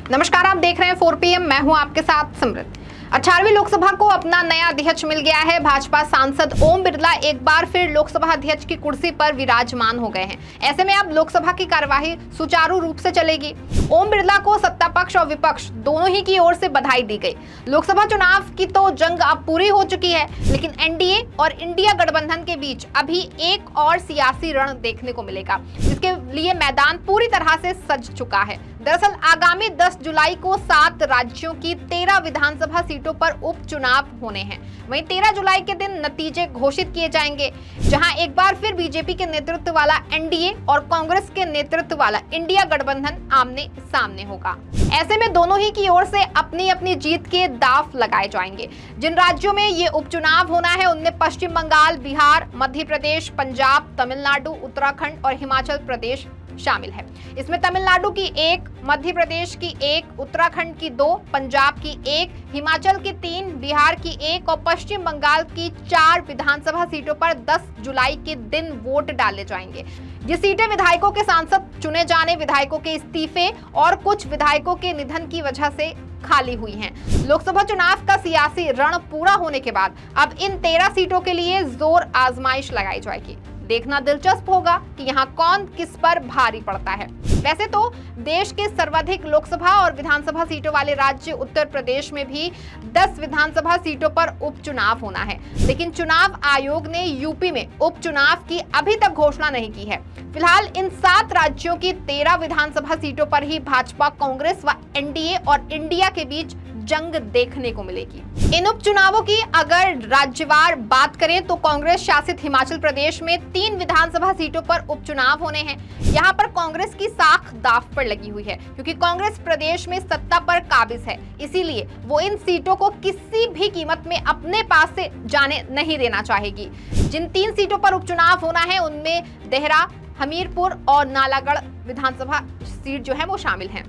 नमस्कार, आप देख रहे हैं 4 PM। मैं हूं आपके साथ सिमरत। 18वीं लोकसभा को अपना नया अध्यक्ष मिल गया है। भाजपा सांसद ओम बिरला एक बार फिर लोकसभा अध्यक्ष की कुर्सी पर विराजमान हो गए हैं। ऐसे में अब लोकसभा की कार्यवाही सुचारू रूप से चलेगी। ओम बिरला को सत्ता पक्ष और विपक्ष दोनों ही की ओर से बधाई दी गई। लोकसभा चुनाव की तो जंग अब पूरी हो चुकी है, लेकिन एनडीए और इंडिया गठबंधन के बीच अभी एक और सियासी रण देखने को मिलेगा, जिसके लिए मैदान पूरी तरह से सज चुका है। दरअसल आगामी 10 जुलाई को 7 राज्यों की 13 विधानसभा सीटों पर उपचुनाव होने हैं। वहीं 13 जुलाई के दिन नतीजे घोषित किए जाएंगे, जहां एक बार फिर बीजेपी के नेतृत्व वाला एनडीए और कांग्रेस के नेतृत्व वाला इंडिया गठबंधन आमने सामने होगा। ऐसे में दोनों ही की ओर से अपनी अपनी जीत के दांव लगाए जाएंगे। जिन राज्यों में ये उपचुनाव होना है उनमें पश्चिम बंगाल, बिहार, मध्य प्रदेश, पंजाब, तमिलनाडु, उत्तराखंड और हिमाचल प्रदेश शामिल है। इसमें तमिलनाडु की 1, मध्य प्रदेश की 1, उत्तराखंड की 2, पंजाब की 1, हिमाचल की 3, बिहार की 1 और पश्चिम बंगाल की 4 विधानसभा सीटों पर 10 जुलाई के दिन वोट डाले जाएंगे। ये सीटें विधायकों के सांसद चुने जाने, विधायकों के इस्तीफे और कुछ विधायकों के निधन की वजह से खाली हुई हैं। लोकसभा चुनाव का सियासी रण पूरा होने के बाद अब इन 13 सीटों के लिए जोर आजमाइश लगाई जाएगी। देखना दिलचस्प होगा कि यहाँ कौन किस पर भारी पड़ता है। वैसे तो देश के सर्वाधिक लोकसभा और विधानसभा सीटों वाले राज्य उत्तर प्रदेश में भी 10 विधानसभा सीटों पर उपचुनाव होना है, लेकिन चुनाव आयोग ने यूपी में उपचुनाव की अभी तक घोषणा नहीं की है। फिलहाल इन 7 राज्यों की 13 विधानसभा सीटों पर ही भाजपा, कांग्रेस व एनडीए और इंडिया के बीच जंग देखने को मिलेगी। इन उपचुनावों की अगर राज्यवार बात करें तो कांग्रेस शासित हिमाचल प्रदेश में 3 विधानसभा सीटों पर उपचुनाव होने हैं। यहाँ पर कांग्रेस की साख दांव पर लगी हुई है, क्योंकि कांग्रेस प्रदेश में सत्ता पर काबिज है। इसीलिए वो इन सीटों को किसी भी कीमत में अपने पास से जाने नहीं देना चाहेगी। जिन 3 सीटों पर उपचुनाव होना है उनमें देहरा, हमीरपुर और नालागढ़ विधानसभा सीट जो है वो शामिल हैं।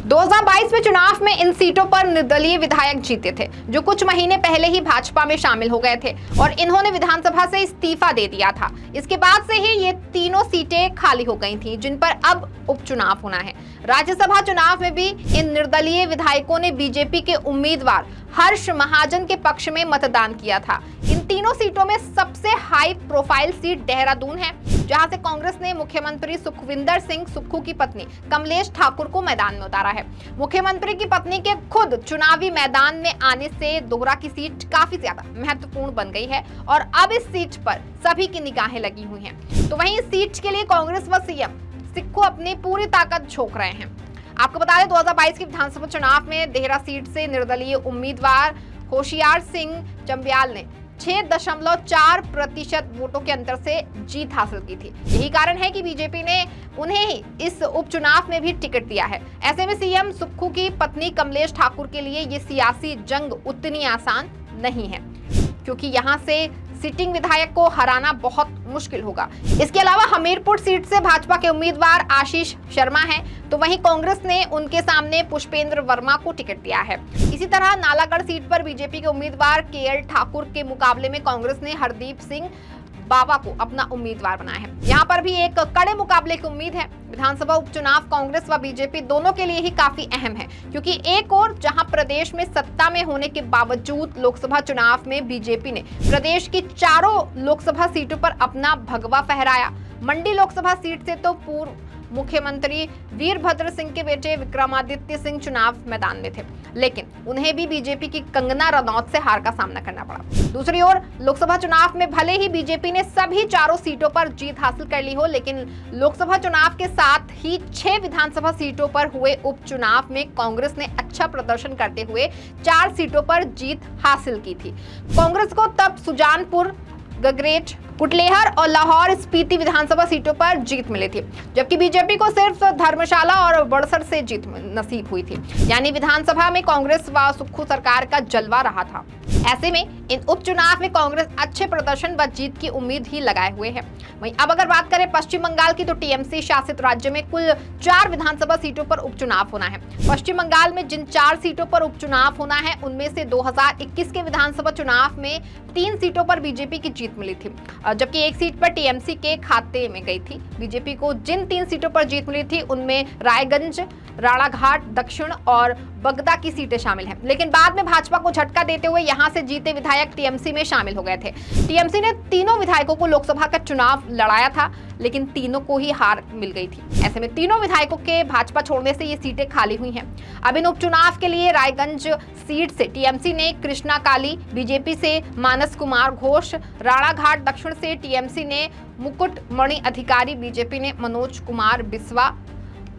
2022 में चुनाव में इन सीटों पर निर्दलीय विधायक जीते थे, जो कुछ महीने पहले ही भाजपा में शामिल हो गए थे और इन्होंने विधानसभा से इस्तीफा दे दिया था। इसके बाद से ही ये तीनों सीटें खाली हो गई थीं, जिन पर अब उपचुनाव होना है। राज्यसभा चुनाव में भी इन निर्दलीय विधायकों ने बीजेपी के उम्मीदवार हर्ष महाजन के पक्ष में मतदान किया था। इन तीनों सीटों में सबसे हाई प्रोफाइल सीट देहरादून है, जहां से कांग्रेस ने मुख्यमंत्री सुखविंदर सिंह सुक्खू की पत्नी कमलेश ठाकुर को मैदान में उतारा है। मुख्यमंत्री की पत्नी के खुद चुनावी मैदान में आने से दोहरा की सीट काफी ज्यादा महत्वपूर्ण बन गई है और अब इस सीट पर सभी की निगाहें लगी हुई हैं। तो वहीं इस सीट के लिए कांग्रेस व सीएम सुक्खू अपनी पूरी ताकत झोंक रहे हैं। आपको बता दें 2022 के विधानसभा चुनाव में देहरा सीट से निर्दलीय उम्मीदवार होशियार सिंह चंबियाल ने 6.4% वोटों के अंतर से जीत हासिल की थी। यही कारण है कि बीजेपी ने उन्हें ही इस उपचुनाव में भी टिकट दिया है। ऐसे में सीएम सुक्खू की पत्नी कमलेश ठाकुर के लिए ये सियासी जंग उतनी आसान नहीं है, क्योंकि यहाँ से सिटिंग विधायक को हराना बहुत मुश्किल होगा। इसके अलावा हमीरपुर सीट से भाजपा के उम्मीदवार आशीष शर्मा हैं, तो वहीं कांग्रेस ने उनके सामने पुष्पेंद्र वर्मा को टिकट दिया है। इसी तरह नालागढ़ सीट पर बीजेपी के उम्मीदवार केएल ठाकुर के मुकाबले में कांग्रेस ने हरदीप सिंह बाबा को अपना उम्मीदवार बनाया है। यहाँ पर भी एक कड़े मुकाबले की उम्मीद है। विधानसभा उपचुनाव कांग्रेस व बीजेपी दोनों के लिए ही काफी अहम है, क्योंकि एक और जहां प्रदेश में सत्ता में होने के बावजूद लोकसभा चुनाव में बीजेपी ने प्रदेश की 4 लोकसभा सीटों पर अपना भगवा फहराया। मंडी लोकसभा सीट से तो पूर्व मुख्यमंत्री वीरभद्र सिंह के बेटे विक्रमादित्य सिंह चुनाव मैदान में थे, लेकिन उन्हें भी बीजेपी की कंगना रनौत से हार का सामना करना पड़ा। दूसरी ओर लोकसभा चुनाव में भले ही बीजेपी ने सभी 4 सीटों पर जीत हासिल कर ली हो, लेकिन लोकसभा चुनाव के साथ ही 6 विधानसभा सीटों पर हुए उपचुनाव में कांग्रेस ने अच्छा प्रदर्शन करते हुए 4 सीटों पर जीत हासिल की थी। कांग्रेस को तब सुजानपुर, गगरेट, कुटलेहर और लाहौर स्पीति विधानसभा सीटों पर जीत मिली थी, जबकि बीजेपी को सिर्फ धर्मशाला और बड़सर से जीत नसीब हुई थी। यानी विधानसभा में कांग्रेस व सुक्खू सरकार का जलवा रहा था। ऐसे में इन उपचुनाव में कांग्रेस अच्छे प्रदर्शन व जीत की उम्मीद ही लगाए हुए है। वहीं अब अगर बात करें पश्चिम बंगाल की, तो टीएमसी शासित राज्य में कुल 4 विधानसभा सीटों पर उपचुनाव होना है। पश्चिम बंगाल में जिन 4 सीटों पर उपचुनाव होना है, उनमें से 2021 के विधानसभा चुनाव में 3 सीटों पर बीजेपी की जीत मिली थी, जबकि एक सीट पर टीएमसी के खाते में गई थी। बीजेपी को जिन 3 सीटों पर जीत मिली थी, उनमें रायगंज, राणाघाट दक्षिण और बगदा की सीटें शामिल हैं। लेकिन बाद में भाजपा को झटका देते हुए यहां से जीते विधायक टीएमसी में शामिल हो गए थे। टीएमसी ने तीनों विधायकों को लोकसभा का चुनाव लड़ाया था, लेकिन तीनों को ही हार मिल गई थी। ऐसे में तीनों विधायकों के भाजपा छोड़ने से ये सीटें खाली हुई हैं। अब इन उपचुनाव के लिए रायगंज सीट से टीएमसी ने कृष्णा काली, बीजेपी से मानस कुमार घोष, राणाघाट दक्षिण से टीएमसी ने मुकुट मणि अधिकारी, बीजेपी ने मनोज कुमार बिस्वा,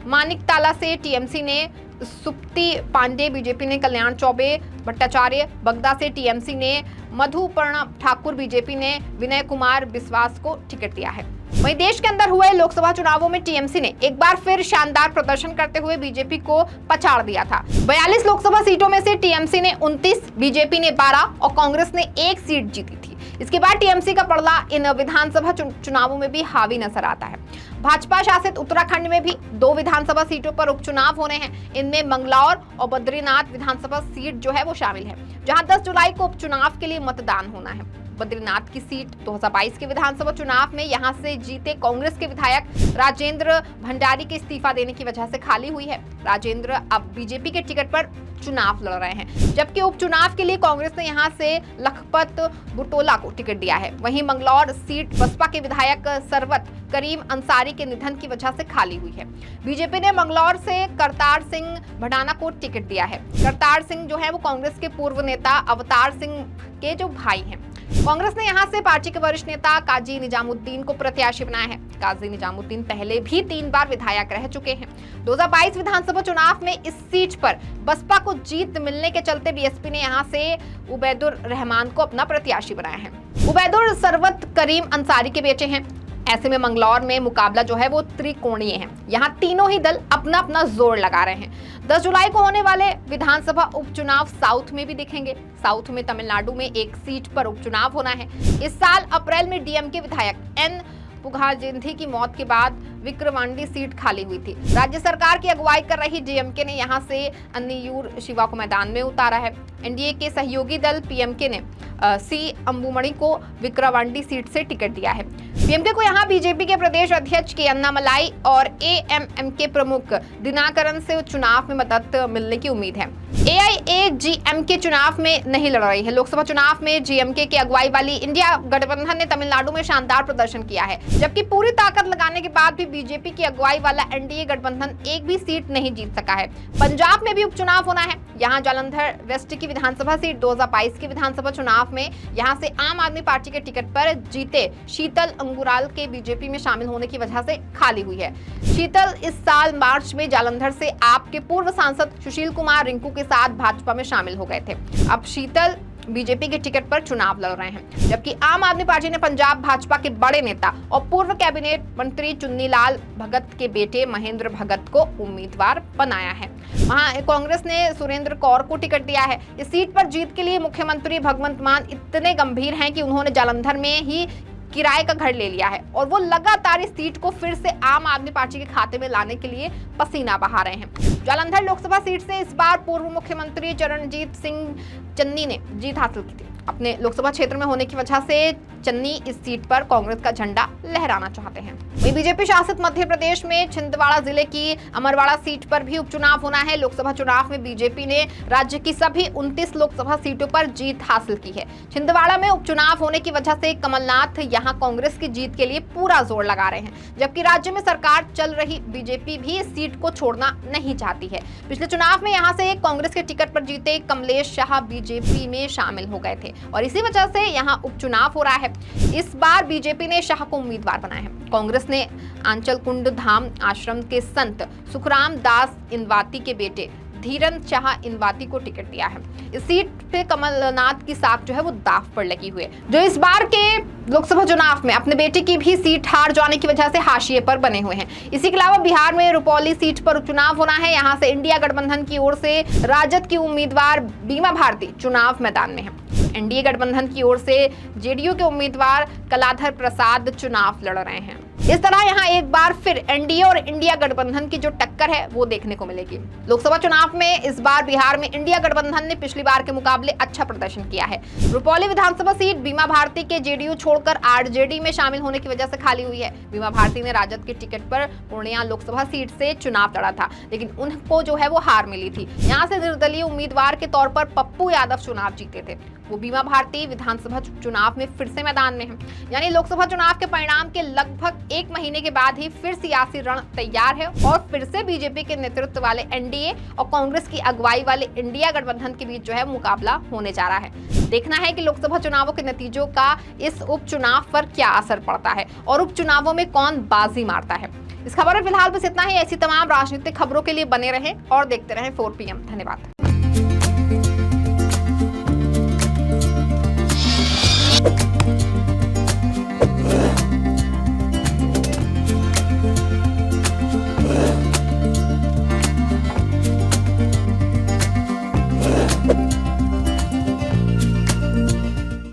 मानिकताला से टीएमसी ने सुप्ति पांडे, बीजेपी ने कल्याण चौबे भट्टाचार्य, बगदा से टीएमसी ने मधुपर्णा ठाकुर, बीजेपी ने विनय कुमार बिस्वास को टिकट दिया है। वहीं देश के अंदर हुए लोकसभा चुनावों में टीएमसी ने एक बार फिर शानदार प्रदर्शन करते हुए बीजेपी को पछाड़ दिया था। 42 लोकसभा सीटों में से टीएमसी ने 29, बीजेपी ने 12 और कांग्रेस ने 1 सीट जीती थी। इसके बाद टीएमसी का पलड़ा इन विधानसभा चुनावों में भी हावी नजर आता है। भाजपा शासित उत्तराखंड में भी 2 विधानसभा सीटों पर उपचुनाव होने हैं। इनमें मंगलौर और बद्रीनाथ विधानसभा सीट जो है वो शामिल है, जहां 10 जुलाई को उपचुनाव के लिए मतदान होना है। बद्रीनाथ की सीट 2022 के विधानसभा चुनाव में यहां से जीते कांग्रेस के विधायक राजेंद्र भंडारी के इस्तीफा देने की वजह से खाली हुई है। राजेंद्र अब बीजेपी के टिकट पर चुनाव लड़ रहे हैं, जबकि उपचुनाव के लिए कांग्रेस ने यहां से लखपत बुटोला को टिकट दिया है। वहीं मंगलौर सीट बसपा के विधायक सरवत करीम अंसारी के निधन की वजह से खाली हुई है। बीजेपी ने मंगलौर से करतार सिंह भडाना को टिकट दिया है। करतार सिंह जो है वो कांग्रेस के पूर्व नेता अवतार सिंह के जो भाई हैं। कांग्रेस ने यहां से पार्टी के वरिष्ठ नेता काजी निजामुद्दीन को प्रत्याशी बनाया है। काजी निजामुद्दीन पहले भी 3 बार विधायक रह चुके हैं। 2022 विधानसभा चुनाव में इस सीट पर बसपा को जीत मिलने के चलते बीएसपी ने यहां से उबैदुर रहमान को अपना प्रत्याशी बनाया है। उबैदुर सरवत करीम अंसारी के बेटे हैं। ऐसे में मंगलौर में मुकाबला जो है वो त्रिकोणीय है। यहाँ तीनों ही दल अपना अपना जोर लगा रहे हैं। 10 जुलाई को होने वाले विधानसभा उपचुनाव साउथ में भी दिखेंगे। साउथ में तमिलनाडु में 1 सीट पर उपचुनाव होना है। इस साल अप्रैल में डीएमके विधायक एन पुगहाजेंधी की मौत के बाद विक्रवांडी सीट खाली हुई थी। राज्य सरकार की अगुवाई कर रही डीएमके ने यहां से अन्नियूर शिवा को मैदान में उतारा है। एनडीए के सहयोगी दल पीएमके ने सी अंबुमणि को विक्रवांडी सीट से टिकट दिया है। पीएमके को यहां बीजेपी के प्रदेश अध्यक्ष के अन्नामलाई और एएमएम के प्रमुख दिनाकरन से चुनाव में मदद मिलने की उम्मीद है। एआईएजीएमके चुनाव में नहीं लड़ रही है। लोकसभा चुनाव में जीएमके की अगुवाई वाली इंडिया गठबंधन ने तमिलनाडु में शानदार प्रदर्शन किया है, जबकि पूरी ताकत लगाने के बाद भी बीजेपी की अगुवाई वाला एनडीए गठबंधन एक भी सीट नहीं जीत सका है। पंजाब में भी उपचुनाव होना है। यहाँ जालंधर वेस्ट की विधानसभा सीट 2022 के विधानसभा चुनाव में यहाँ से आम आदमी पार्टी के टिकट पर जीते शीतल अंगुराल के बीजेपी में शामिल होने की वजह से खाली हुई है। शीतल इस साल मार्च में जालंधर से आप के पूर्व सांसद सुशील कुमार रिंकू के साथ भाजपा में शामिल हो गए थे। अब शीतल बीजेपी के टिकट पर चुनाव लड़ रहे हैं, जबकि आम आदमी पार्टी ने पंजाब भाजपा के बड़े नेता और पूर्व कैबिनेट मंत्री चुन्नीलाल भगत के बेटे महेंद्र भगत को उम्मीदवार बनाया है। वहां कांग्रेस ने सुरेंद्र कौर को टिकट दिया है। इस सीट पर जीत के लिए मुख्यमंत्री भगवंत मान इतने गंभीर हैं कि उन्होंने जालंधर में ही किराए का घर ले लिया है और वो लगातार इस सीट को फिर से आम आदमी पार्टी के खाते में लाने के लिए पसीना बहा रहे हैं। जालंधर लोकसभा सीट से इस बार पूर्व मुख्यमंत्री चरणजीत सिंह चन्नी ने जीत हासिल की थी। अपने लोकसभा क्षेत्र में होने की वजह से चन्नी इस सीट पर कांग्रेस का झंडा लहराना चाहते हैं। वहीं बीजेपी शासित मध्य प्रदेश में छिंदवाड़ा जिले की अमरवाड़ा सीट पर भी उपचुनाव होना है। लोकसभा चुनाव में बीजेपी ने राज्य की सभी 29 लोकसभा सीटों पर जीत हासिल की है। छिंदवाड़ा में उपचुनाव होने की वजह से कमलनाथ यहां कांग्रेस की जीत के लिए पूरा जोर लगा रहे हैं, जबकि राज्य में सरकार चल रही बीजेपी भी इस सीट को छोड़ना नहीं चाहती है। पिछले चुनाव में यहां से कांग्रेस के टिकट पर जीते कमलेश शाह बीजेपी में शामिल हो गए थे और इसी वजह से यहां उपचुनाव हो रहा है। इस बार बीजेपी ने शाह को उम्मीदवार बनाया है। कांग्रेस ने आंचल कुंड धाम आश्रम के संत सुखराम दास इनवाती के बेटे धीरन शाह इनवाती को टिकट दिया है। इस सीट पे कमलनाथ की साख जो है वो दांव पर लगी हुई है, जो इस बार के लोकसभा चुनाव में अपने बेटे की भी सीट हार जाने की वजह से हाशिए पर बने हुए हैं। इसी के अलावा बिहार में रुपौली सीट पर उपचुनाव होना है। यहाँ से इंडिया गठबंधन की ओर से राजद की उम्मीदवार बीमा भारती चुनाव मैदान में है। एनडीए गठबंधन की ओर से जेडीयू के उम्मीदवार कलाधर प्रसाद चुनाव लड़ रहे हैं। इस तरह यहां एक बार फिर एनडीए और इंडिया गठबंधन की जो टक्कर है वो देखने को मिलेगी। लोकसभा चुनाव में इस बार बिहार में इंडिया गठबंधन ने पिछली बार के मुकाबले अच्छा प्रदर्शन किया है। रुपौली विधानसभा सीट बीमा भारती के जेडीयू छोड़कर आरजेडी में शामिल होने की वजह से खाली हुई है। बीमा भारती ने राजद के टिकट पर पूर्णिया लोकसभा सीट से चुनाव लड़ा था, लेकिन उनको जो है वो हार मिली थी। यहाँ से निर्दलीय उम्मीदवार के तौर पर पप्पू यादव चुनाव जीते थे। वो बीमा भारती विधानसभा चुनाव में फिर से मैदान में है। यानी लोकसभा चुनाव के परिणाम के लगभग एक महीने के बाद ही फिर सियासी रण तैयार है और फिर से बीजेपी के नेतृत्व वाले एनडीए और कांग्रेस की अगुवाई वाले इंडिया गठबंधन के बीच जो है मुकाबला होने जा रहा है। देखना है कि लोकसभा चुनावों के नतीजों का इस उपचुनाव पर क्या असर पड़ता है और उपचुनावों में कौन बाजी मारता है। इस खबर में फिलहाल बस इतना ही। ऐसी तमाम राजनीतिक खबरों के लिए बने रहें और देखते रहें 4PM। धन्यवाद।